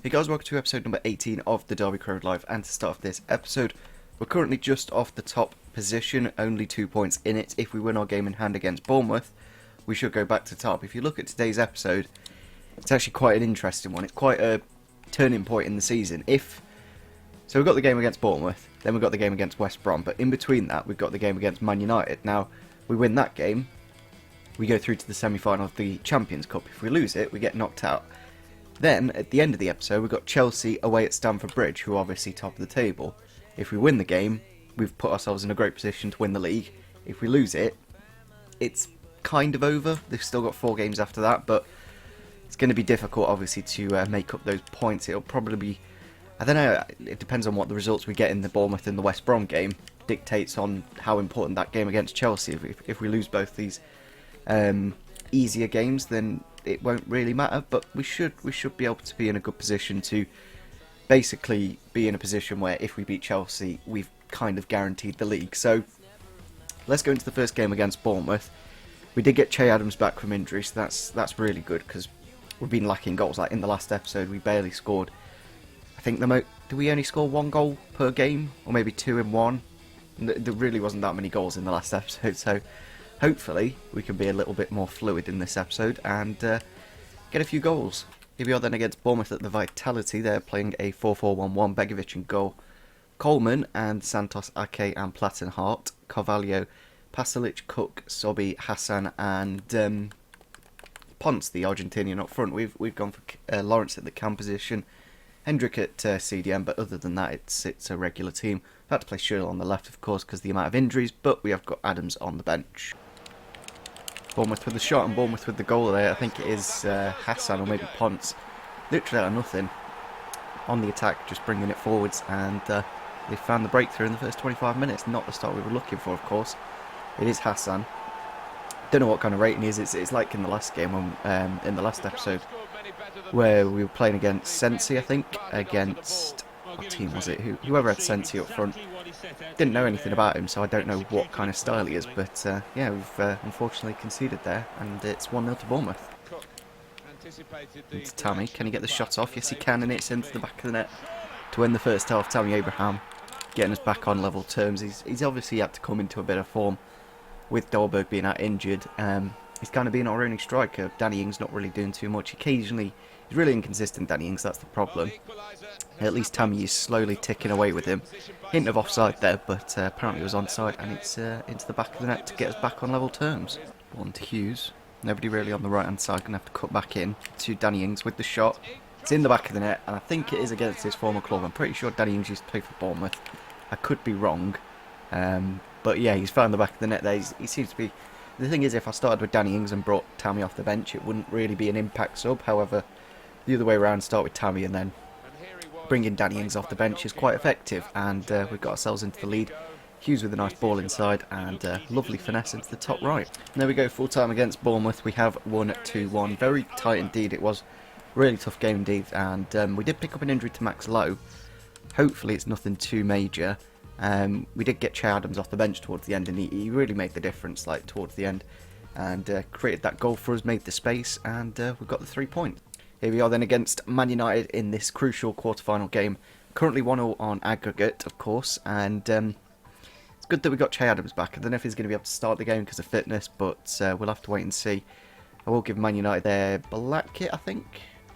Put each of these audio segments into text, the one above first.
Hey guys, welcome to episode number 18 of the Derby Crowd Live, and to start off this episode, we're currently just off the top position, only 2 points in it. If we win our game in hand against Bournemouth, we should go back to top. If you look at today's episode, it's actually quite an interesting one. It's quite a turning point in the season. So we've got the game against Bournemouth, then we've got the game against West Brom, but in between that, we've got the game against Man United. Now, we win that game, we go through to the semi-final of the Champions Cup. If we lose it, we get knocked out. Then, at the end of the episode, we've got Chelsea away at Stamford Bridge, who are obviously top of the table. If we win the game, we've put ourselves in a great position to win the league. If we lose it, it's kind of over. They've still got 4 games after that, but it's going to be difficult, obviously, to make up those points. It'll probably be, I don't know, it depends on what the results we get in the Bournemouth and the West Brom game dictates on how important that game against Chelsea. If we lose both these easier games, then it won't really matter, but we should be able to be in a good position to basically be in a position where if we beat Chelsea, we've kind of guaranteed the league. So let's go into the first game against Bournemouth. We did get Che Adams back from injury, so that's really good, because we've been lacking goals. Like in the last episode, we barely scored. I think do we only score 1 goal per game, or maybe 2 in one? There really wasn't that many goals in the last episode, so hopefully we can be a little bit more fluid in this episode and get a few goals. Here we are then against Bournemouth at the Vitality. They're playing a 4-4-1-1. Begovic in goal. Coleman and Santos, Ake and Plattenhart. Carvalho, Pasalic, Cook, Sobby, Hassan and Ponce, the Argentinian up front. We've gone for Lawrence at the cam position. Hendrick at CDM, but other than that it's a regular team. I've had to play Shirley on the left, of course, because of the amount of injuries, but we have got Adams on the bench. Bournemouth with the shot and Bournemouth with the goal there. I think it is Hassan or maybe Ponce. Literally out of nothing on the attack, just bringing it forwards, and they found the breakthrough in the first 25 minutes. Not the start we were looking for, of course. It is Hassan. Don't know what kind of rating he is. It's like in the last game, when, in the last episode, where we were playing against Sensi, I think, against, what team was it? Whoever had Sensi up front. Didn't know anything about him, so I don't know what kind of style he is, but yeah, we've unfortunately conceded there, and it's 1-0 to Bournemouth. Into Tammy, can he get the shot off? Yes he can, and it's into the back of the net to win the first half. Tammy Abraham getting us back on level terms. He's obviously had to come into a bit of form with Dolberg being out injured. He's kind of being our only striker. Danny Ings not really doing too much. Occasionally, he's really inconsistent, Danny Ings, that's the problem. At least Tammy is slowly ticking away with him. Hint of offside there, but apparently it was onside, and it's into the back of the net to get us back on level terms. On to Hughes. Nobody really on the right hand side, going to have to cut back in to Danny Ings with the shot. It's in the back of the net, and I think it is against his former club. I'm pretty sure Danny Ings used to play for Bournemouth. I could be wrong. But yeah, he's found the back of the net there. He seems to be... The thing is, if I started with Danny Ings and brought Tammy off the bench, it wouldn't really be an impact sub. However, the other way around, start with Tammy and then bringing Danny Ings off the bench is quite effective. And we've got ourselves into the lead. Hughes with a nice ball inside and lovely finesse into the top right. And there we go, full time against Bournemouth. We have won 2-1. Very tight indeed. It was a really tough game indeed. And we did pick up an injury to Max Lowe. Hopefully it's nothing too major. We did get Che Adams off the bench towards the end, and he really made the difference, like towards the end, and created that goal for us, made the space, and we got the 3 points. Here we are then against Man United in this crucial quarter-final game. Currently 1-0 on aggregate, of course, and it's good that we got Che Adams back. I don't know if he's going to be able to start the game because of fitness, but we'll have to wait and see. I will give Man United their black kit, I think,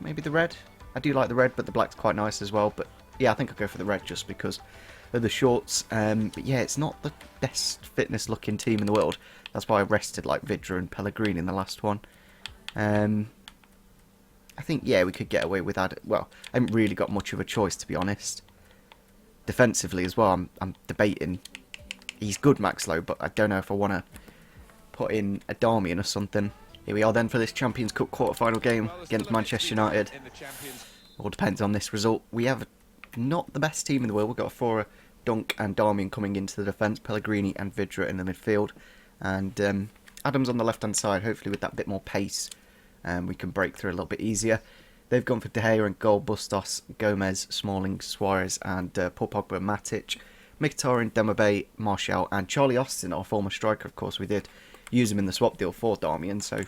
maybe the red. I do like the red, but the black's quite nice as well. But yeah, I think I'll go for the red just because of the shorts. But yeah, it's not the best fitness looking team in the world. That's why I rested like Vidra and Pellegrini in the last one. I think, yeah, we could get away with that. Well, I haven't really got much of a choice, to be honest. Defensively as well, I'm debating. He's good, Max Lowe, but I don't know if I want to put in a Darmian or something. Here we are then for this Champions Cup quarter-final game against Manchester United. All depends on this result. We have not the best team in the world. We've got Fora, Dunk and Darmian coming into the defence. Pellegrini and Vidra in the midfield. And Adams on the left-hand side, hopefully with that bit more pace. We can break through a little bit easier. They've gone for De Gea and goal, Bustos, Gomez, Smalling, Suarez and Paul Pogba, Matic, Mkhitaryan, Demabe, Martial and Charlie Austin, our former striker. Of course, we did use him in the swap deal for Darmian, so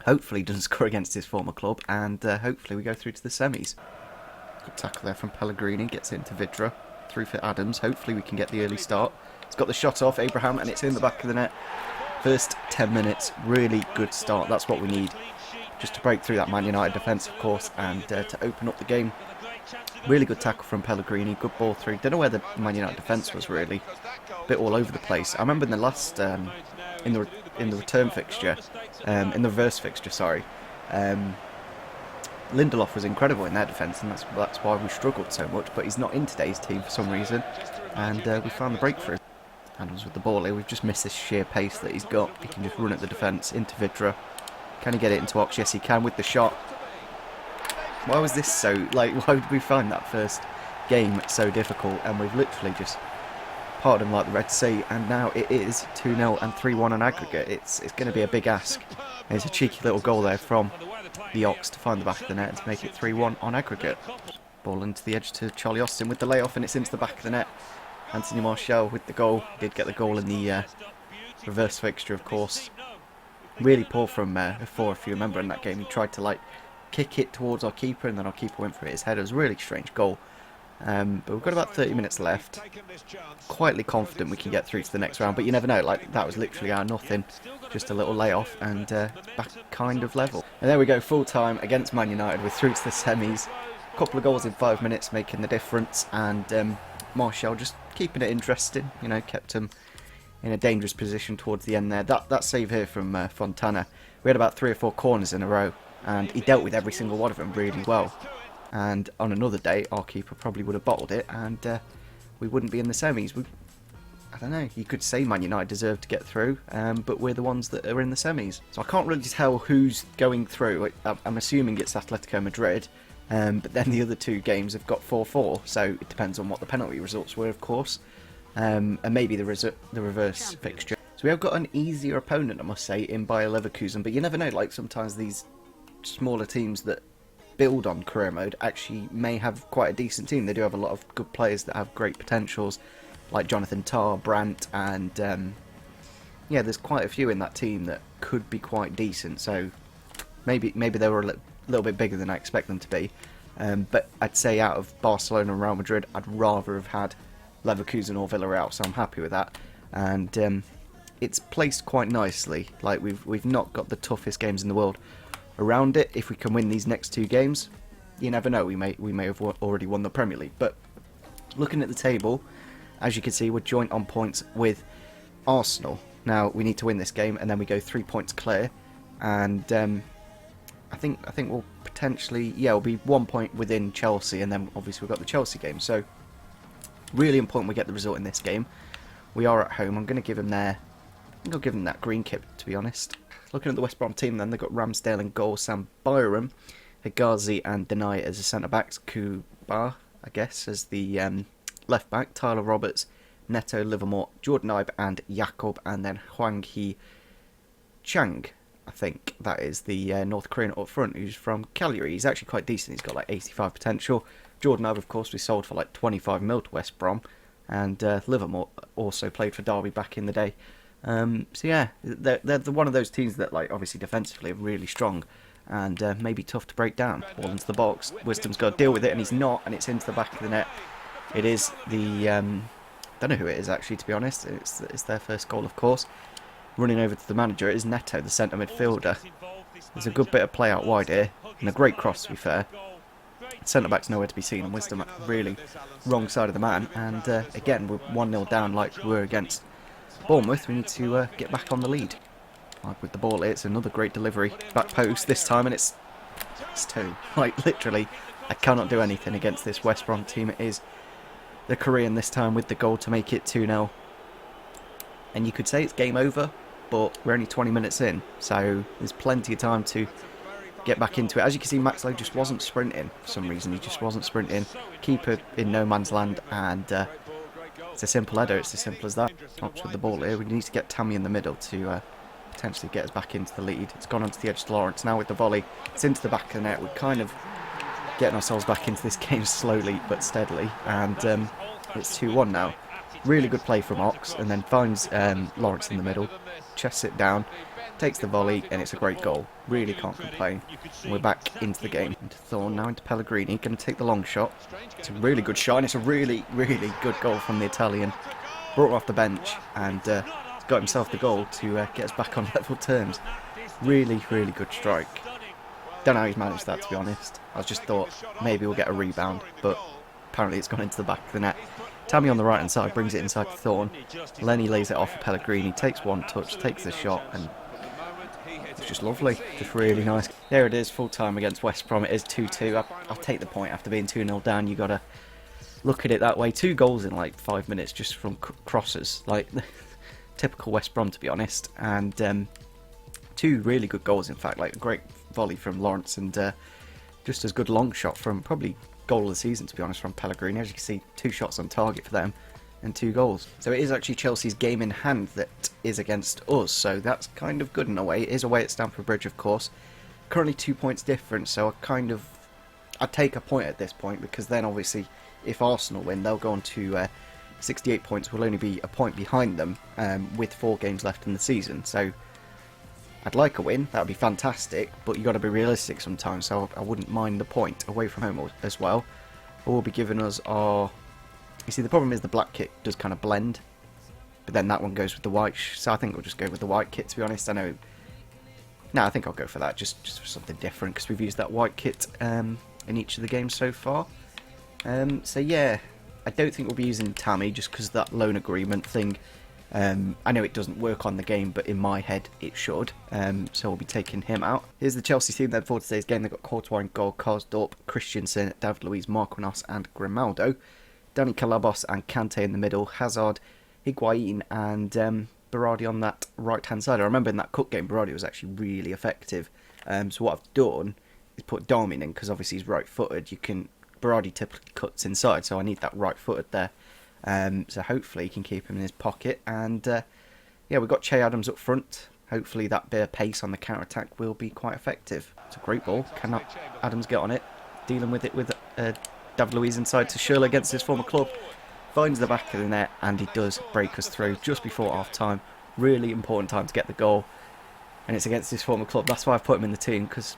hopefully he doesn't score against his former club, and hopefully we go through to the semis. Good tackle there from Pellegrini, gets it into Vidra. Through for Adams, hopefully we can get the early start. He's got the shot off, Abraham, and it's in the back of the net. First 10 minutes, really good start, that's what we need. Just to break through that Man United defence, of course, and to open up the game. Really good tackle from Pellegrini, good ball through. Don't know where the Man United defence was really. A bit all over the place. I remember in the last, in the return fixture, in the reverse fixture, sorry, Lindelof was incredible in their defence, and that's why we struggled so much. But he's not in today's team for some reason, and we found the breakthrough. Adams with the ball here. We've just missed this sheer pace that he's got. He can just run at the defence into Vidra. Can he get it into Ox? Yes, he can with the shot. Why was this so, like, why did we find that first game so difficult? And we've literally just parted him like the Red Sea, and now it is 2-0 and 3-1 on aggregate. It's going to be a big ask. There's a cheeky little goal there from the Ox to find the back of the net and to make it 3-1 on aggregate. Ball into the edge to Charlie Austin with the layoff, and it's into the back of the net. Anthony Martial with the goal. Did get the goal in the reverse fixture, of course. Really poor from before, if you remember in that game. He tried to like kick it towards our keeper, and then our keeper went for his head. It was a really strange goal. But we've got about 30 minutes left. Quietly confident we can get through to the next round, but you never know. Like, that was literally our nothing. Just a little layoff, and back kind of level. And there we go, full time against Man United. We're through to the semis. A couple of goals in 5 minutes making the difference, and Martial just keeping it interesting. You know, kept him in a dangerous position towards the end there. That save here from Fontana. We had about 3 or 4 corners in a row, and he dealt with every single one of them really well. And on another day, our keeper probably would have bottled it, and we wouldn't be in the semis. I don't know, you could say Man United deserve to get through, but we're the ones that are in the semis. So I can't really tell who's going through. I'm assuming it's Atletico Madrid, but then the other 2 games have got 4-4, so it depends on what the penalty results were, of course, and maybe the reverse fixture. So we have got an easier opponent, I must say, in Bayer Leverkusen, but you never know, like sometimes these smaller teams that build on career mode actually may have quite a decent team. They do have a lot of good players that have great potentials, like Jonathan Tah, Brandt, and yeah, there's quite a few in that team that could be quite decent. So maybe they were a little bit bigger than I expect them to be. But I'd say out of Barcelona and Real Madrid, I'd rather have had Leverkusen or Villarreal, so I'm happy with that. And it's placed quite nicely. Like we've not got the toughest games in the world around it. If we can win these next 2 games, you never know, we may have already won the Premier League. But looking at the table, as you can see, we're joint on points with Arsenal. Now we need to win this game, and then we go 3 points clear, and I think we'll potentially, yeah, we'll be 1 point within Chelsea, and then obviously we've got the Chelsea game. So really important we get the result in this game. We are at home. I'm going to give them I think I'll give them that green kit, to be honest. Looking at the West Brom team then, they've got Ramsdale in goal, Sam Byram, Hegazi and Denai as the centre-backs, Kuba, I guess, as the left-back, Tyler Roberts, Neto, Livermore, Jordan Ibe and Jakob, and then Hwang Hee Chang, I think that is the North Korean up front, who's from Cagliari. He's actually quite decent, he's got like 85 potential. Jordan Ibe, of course, we sold for like 25 mil to West Brom, and Livermore also played for Derby back in the day. So yeah, they're one of those teams that, like, obviously defensively are really strong and maybe tough to break down. Ball into the box, Wisdom's got to deal with it, and he's not, and it's into the back of the net. It is the don't know who it is actually, to be honest. It's their first goal, of course. Running over to the manager, it is Neto, the centre midfielder. There's a good bit of play out wide here, and a great cross, to be fair. Centre back's nowhere to be seen, and Wisdom really wrong side of the man. And again, we're 1-0 down like we were against Bournemouth. We need to get back on the lead. Like with the ball here, it's another great delivery. Back post this time, and it's 2. Like, literally, I cannot do anything against this West Brom team. It is the Korean this time with the goal to make it 2-0. And you could say it's game over, but we're only 20 minutes in, so there's plenty of time to get back into it. As you can see, Max Lowe just wasn't sprinting for some reason. He just wasn't sprinting. Keeper in no man's land, and it's a simple header. It's as simple as that. Ops with the ball here. We need to get Tammy in the middle to potentially get us back into the lead. It's gone onto the edge to Lawrence. Now with the volley, it's into the back of the net. We're kind of getting ourselves back into this game slowly but steadily, and it's 2-1 now. Really good play from Ox, and then finds Lawrence in the middle. chests it down, takes the volley, and it's a great goal. Really can't complain. And we're back into the game. Into Thorne, now into Pellegrini, going to take the long shot. It's a really good shot, and it's a really, really good goal from the Italian. Brought him off the bench, and he's got himself the goal to get us back on level terms. Really, really good strike. Don't know how he's managed that, to be honest. I just thought maybe we'll get a rebound, but apparently it's gone into the back of the net. Tammy on the right hand side brings it inside to Thorne. Lenny lays it off for Pellegrini, takes one touch, takes the shot, and it's just lovely. Just really nice. There it is, full time against West Brom. It is 2-2. I'll take the point after being 2-0 down. You got to look at it that way. 2 goals in like 5 minutes just from crosses. Like typical West Brom, to be honest. And 2 really good goals, in fact. Like a great volley from Lawrence and just as good long shot from probably goal of the season, to be honest, from Pellegrini. As you can see, 2 shots on target for them and 2 goals. So it is actually Chelsea's game in hand that is against us, so that's kind of good in a way. It is away at Stamford Bridge, of course. Currently 2 points different, so I'd take a point at this point, because then obviously if Arsenal win, they'll go on to 68 points. We'll only be a point behind them with 4 games left in the season. So I'd like a win, that would be fantastic, but you've got to be realistic sometimes, so I wouldn't mind the point away from home as well. It will be giving us our... You see, the problem is the black kit does kind of blend, but then that one goes with the white, so I think we'll just go with the white kit, to be honest. I know... No, I think I'll go for that, just for something different, because we've used that white kit in each of the games so far. So yeah, I don't think we'll be using Tammy, just because of that loan agreement thing. I know it doesn't work on the game, but in my head it should, so we'll be taking him out. Here's the Chelsea team then for today's game. They've got Courtois in goal, Karsdorp, Christensen, David Luiz, Marquinhos and Grimaldo. Dani Calabos and Kante in the middle, Hazard, Higuain and Berardi on that right hand side. I remember in that cup game Berardi was actually really effective, so what I've done is put Darmin in, because obviously he's right footed. Berardi typically cuts inside, so I need that right footed there. So hopefully he can keep him in his pocket, and yeah, we've got Che Adams up front. Hopefully that bit of pace on the counter-attack will be quite effective. It's a great ball. Cannot Adams get on it? Dealing with it with David Luiz inside to Schürrle against his former club. Finds the back of the net, and he does break us through just before half-time. Really important time to get the goal, and it's against his former club. That's why I've put him in the team, because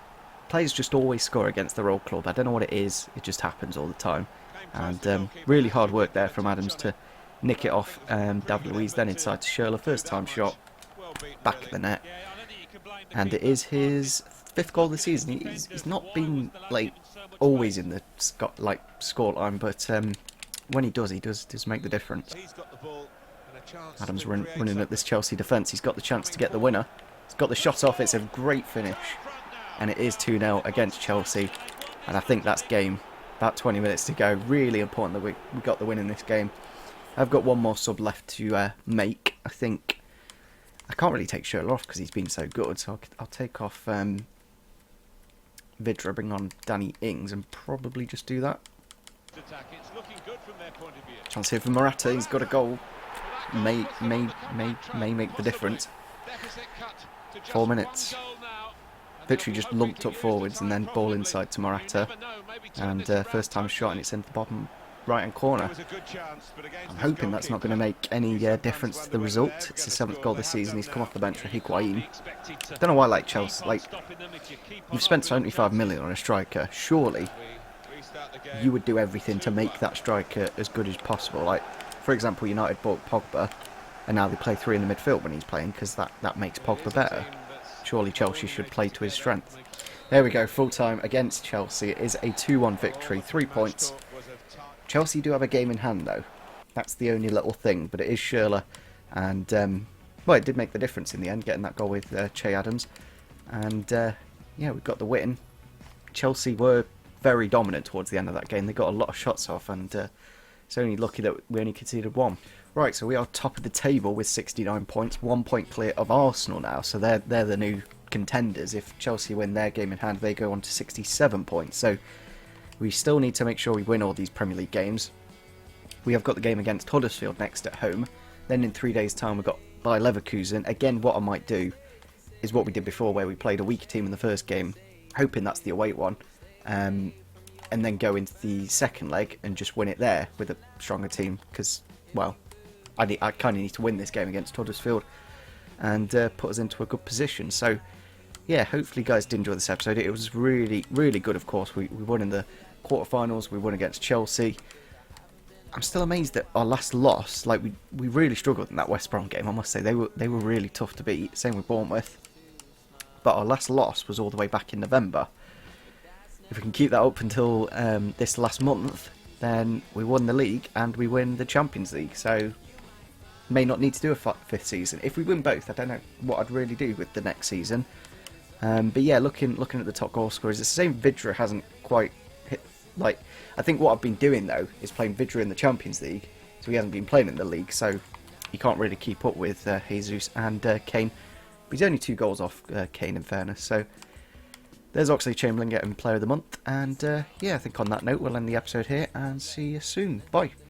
players just always score against their old club. I don't know what it is, it just happens all the time. And really hard work there from Adams to nick it off David Luiz, then inside to Schürrle. First time shot, back of the net. And it is his 5th goal of the season. He's not been like always in the scoreline, but when he does make the difference. Adams running at this Chelsea defence. He's got the chance to get the winner. He's got the shot off. It's a great finish. And it is 2-0 against Chelsea. And I think that's game. About 20 minutes to go. Really important that we got the win in this game. I've got one more sub left to make. I think I can't really take Schürrle off because he's been so good, so I'll take off Vidra, bring on Danny Ings, and probably just do that. Chance here for Morata. He's got a goal. May make the difference. 4 minutes. Literally just lumped up forwards and then ball inside to Morata, and first time shot, and it's into the bottom right hand corner. I'm hoping that's not going to make any difference to the result. It's his 7th goal this season. He's come off the bench for Higuain. Don't know why, like Chelsea, like you've spent 75 million on a striker. Surely you would do everything to make that striker as good as possible. Like for example, United bought Pogba, and now they play 3 in the midfield when he's playing, because that makes Pogba better. Surely Chelsea should play to his strength. There we go, full time against Chelsea. It is a 2-1 victory, 3 points. Chelsea do have a game in hand though. That's the only little thing, but it is Schürrle. And, well, it did make the difference in the end, getting that goal with Che Adams. And, yeah, we got the win. Chelsea were very dominant towards the end of that game. They got a lot of shots off, and it's only lucky that we only conceded 1. Right, so we are top of the table with 69 points, 1 point clear of Arsenal now, so they're the new contenders. If Chelsea win their game in hand, they go on to 67 points, so we still need to make sure we win all these Premier League games. We have got the game against Huddersfield next at home, then in 3 days' time we've got Bayer Leverkusen. Again, what I might do is what we did before, where we played a weaker team in the first game, hoping that's the away one, and then go into the second leg and just win it there with a stronger team, because, well, I kind of need to win this game against Huddersfield. and put us into a good position. So yeah, hopefully you guys did enjoy this episode. It was really, really good, of course. We won in the quarterfinals, we won against Chelsea. I'm still amazed at our last loss. Like, we really struggled in that West Brom game, I must say. They were really tough to beat, same with Bournemouth. But our last loss was all the way back in November. If we can keep that up until this last month, then we won the league and we win the Champions League. So may not need to do a fifth season. If we win both, I don't know what I'd really do with the next season. But yeah, looking at the top goal scorers, it's the same. Vidra hasn't quite hit. Like, I think what I've been doing though is playing Vidra in the Champions League, so he hasn't been playing in the league, so he can't really keep up with Jesus and Kane. But he's only 2 goals off Kane, in fairness. So there's Oxlade-Chamberlain getting Player of the Month, and yeah, I think on that note we'll end the episode here and see you soon. Bye.